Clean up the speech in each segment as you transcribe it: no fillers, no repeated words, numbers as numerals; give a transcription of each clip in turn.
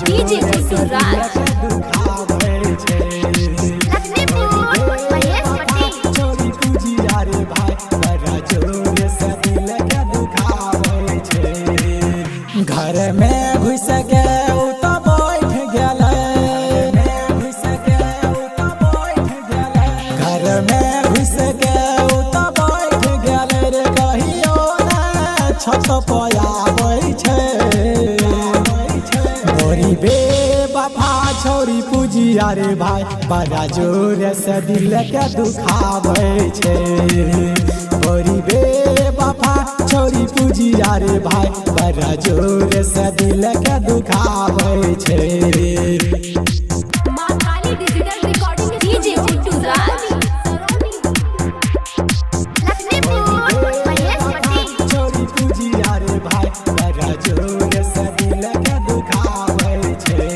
DJ सुराज दुखावे छे लखनपुर महेश पटेल छोरी पूजिया रे भाई बड़ा जोर से दिल के दुखावे छे। घर में घुस के उ तो बैठ गेले घर में घुस के उ तो बैठ गेले रे कहियो ना छत पर आबै छे। बेवफा छोरी पूजिया रे भाई बड़ा जोर से दिल के दुखावे छे। छोरी बेवफा छोरी पूजिया रे भाई बड़ा जोर से दिल के दुखावे छे। मां काली डिजिटल रिकॉर्डिंग डीजे सुराज लखनपुर महेश पटेल छोरी पूजिया रे भाई बड़ा जोर से दिल के दुखावे छे।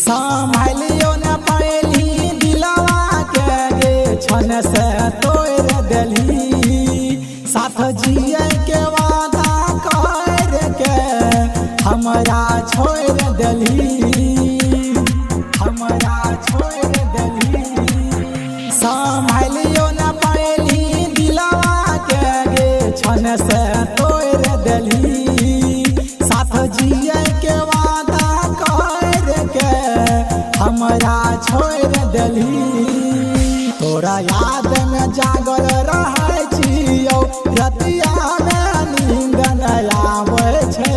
संभालियो न पाइली दिलवा के गे छन से तोड़ देली साथ जिए के वादा कर के हमरा छोड़ देली संभालियो न पाइली दिलवा के गे छन से तोड़ देली साथ जिए के वादा कर के हमरा छोड़ देली। तोरा याद में जागल रहै छियौ रतिया में नींद न आबै छे।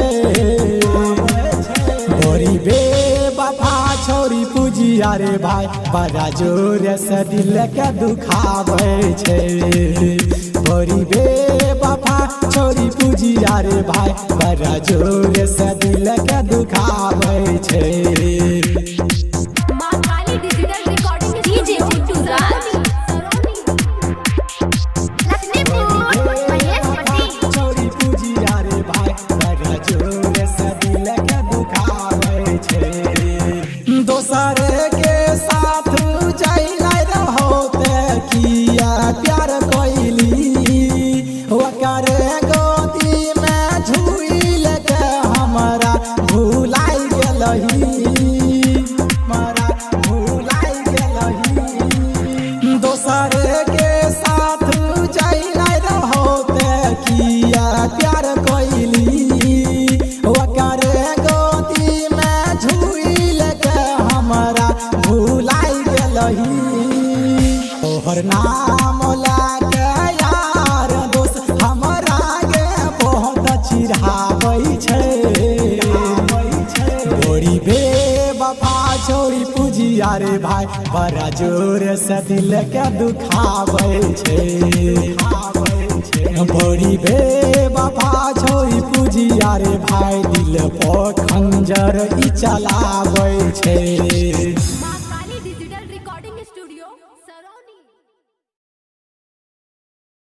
तोरी बेवफा छोरी पूजिया रे भाई बड़ा जोर से दिल के दुखावे छे। तोरी बेवफा छोरी पूजिया रे भाई बड़ा जोर से दिल के दुखावे छे। मां काली डिजिटल रिकॉर्डिंग डीजे सुराज लखनपुर महेश पटेल छोरी पूजिया रे भाई बड़ा जोर से दिल के दुखावे छे। दोसर के साथ जाइला रहोते किया प्यार कोइली ओकर गोदी में झूल के हमरा भुलाई गेलही दोसर के साथ जाइला रहोते किया प्यार कोइली ओकर गोदी में झूल के हमरा भुलाई गेलही। तोहर नाम लाके यार दोस्त हमरा गे बहुत चिढ़ाबै छे। छोरी बेवफा छोरी पूजिया रे भाई बड़ा जोर से दिल के दुखावे छे। छोरी बेवफा छोरी पूजिया रे भाई दिल पर खंजर ई चलावे